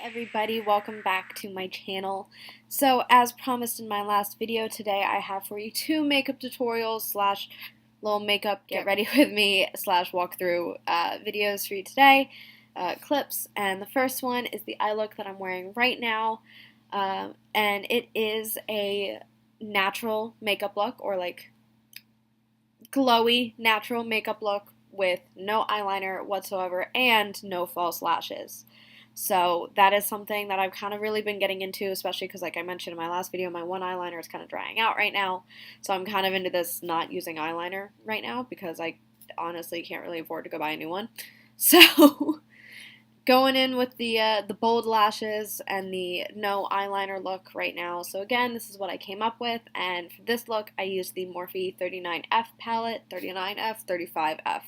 Everybody, welcome back to my channel. So as promised in my last video, today I have for you two makeup tutorials slash little makeup get ready with me slash walkthrough videos for you today, clips. And the first one is the eye look that I'm wearing right now, and it is a natural makeup look, or like glowy natural makeup look with no eyeliner whatsoever and no false lashes. So that is something that I've kind of really been getting into, especially because, like I mentioned in my last video, my one eyeliner is kind of drying out right now. So I'm kind of into this not using eyeliner right now because I honestly can't really afford to go buy a new one. So going in with the bold lashes and the no eyeliner look right now. So again, this is what I came up with, and for this look, I used the Morphe 39F palette, 39F, 35F.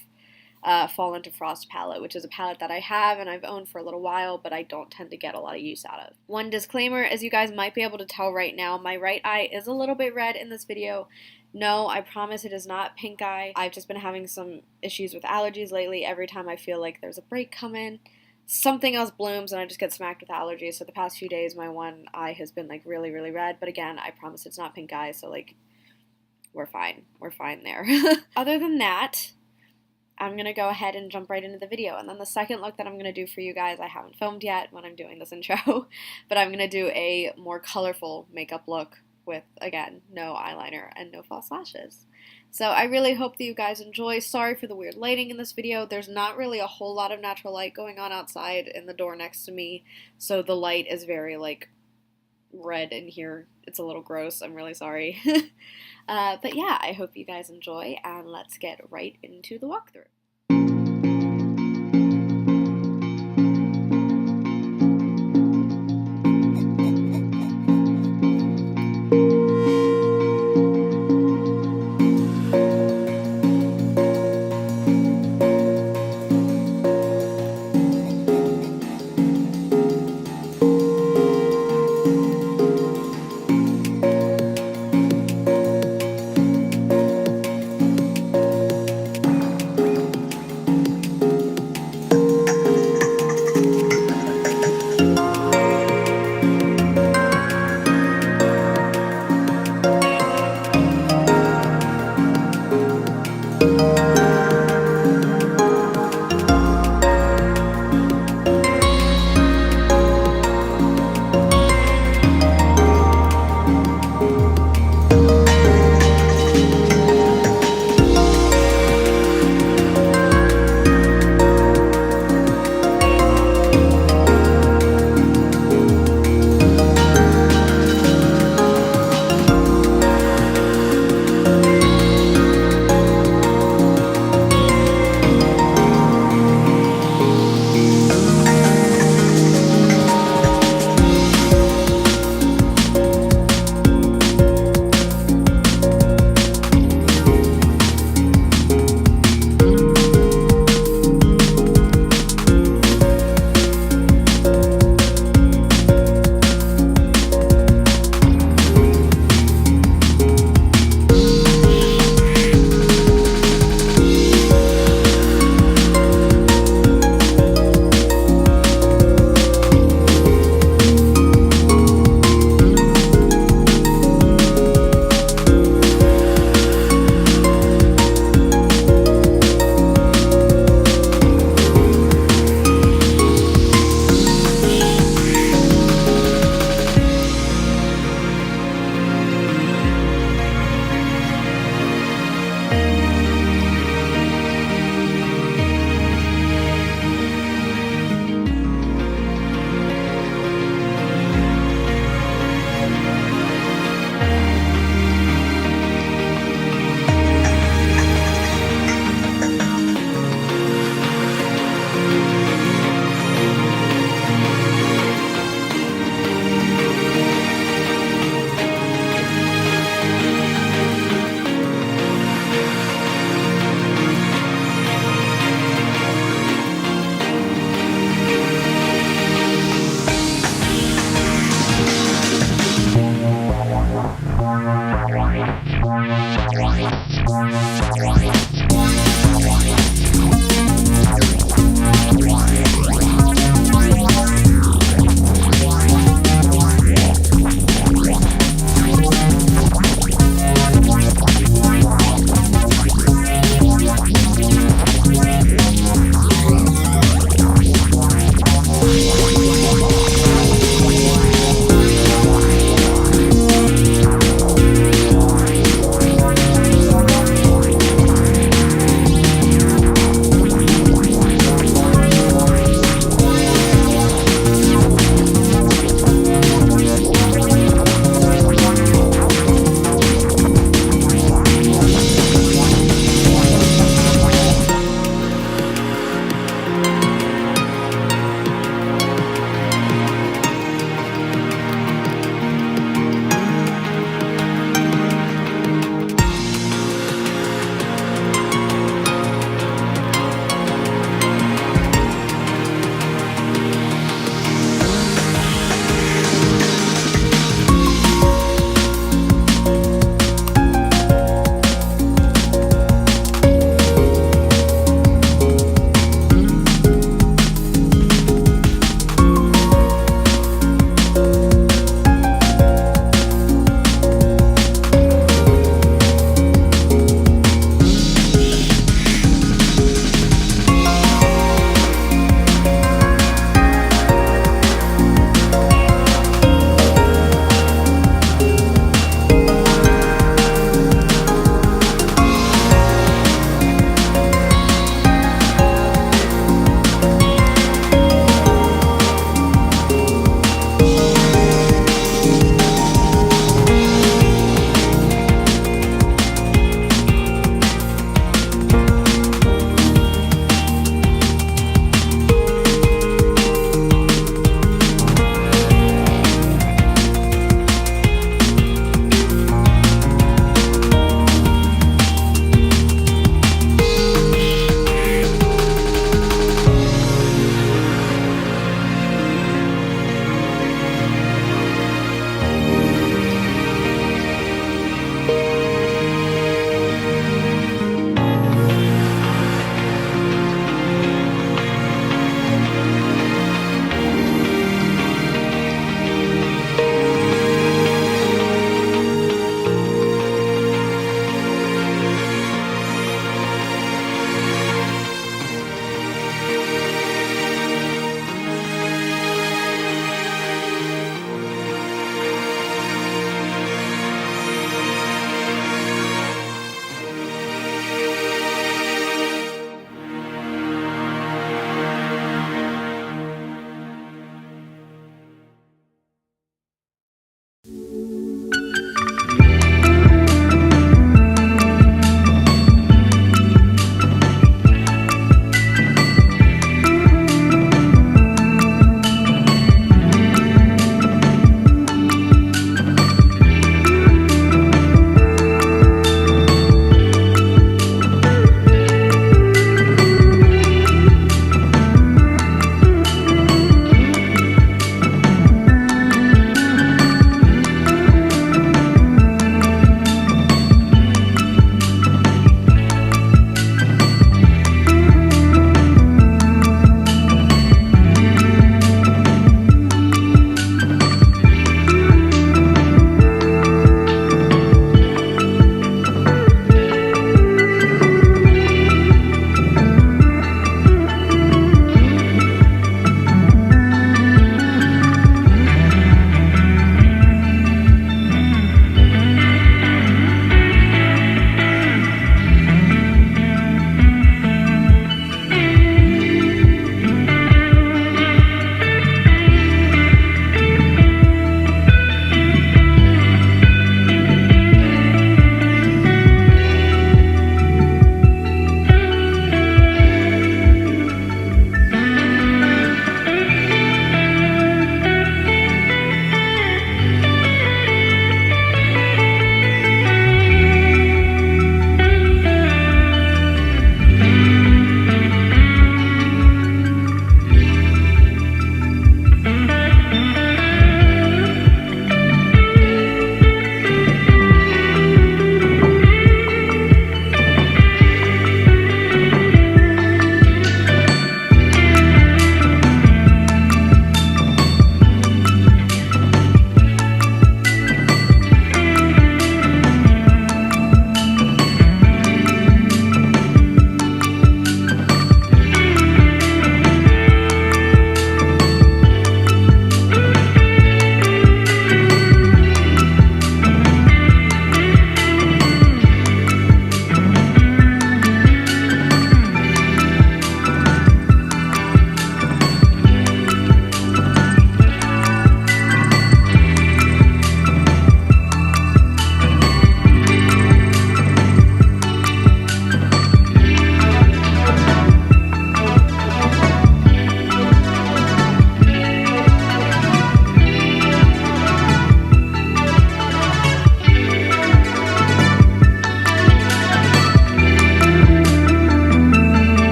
Fall into Frost palette, which is a palette that I have and I've owned for a little while, but I don't tend to get a lot of use out of. One disclaimer, as you guys might be able to tell right now, my right eye is a little bit red in this video. No, I promise it is not pink eye. I've just been having some issues with allergies lately. Every time I feel like there's a break coming, something else blooms and I just get smacked with allergies. So the past few days, my one eye has been like really, really red. But again, I promise it's not pink eye, so like, we're fine. We're fine there. Other than that, I'm going to go ahead and jump right into the video. And then the second look that I'm going to do for you guys, I haven't filmed yet when I'm doing this intro, but I'm going to do a more colorful makeup look with, again, no eyeliner and no false lashes. So I really hope that you guys enjoy. Sorry for the weird lighting in this video. There's not really a whole lot of natural light going on outside in the door next to me, so the light is very, like, red in here. It's a little gross. I'm really sorry. But yeah, I hope you guys enjoy, and let's get right into the walkthrough.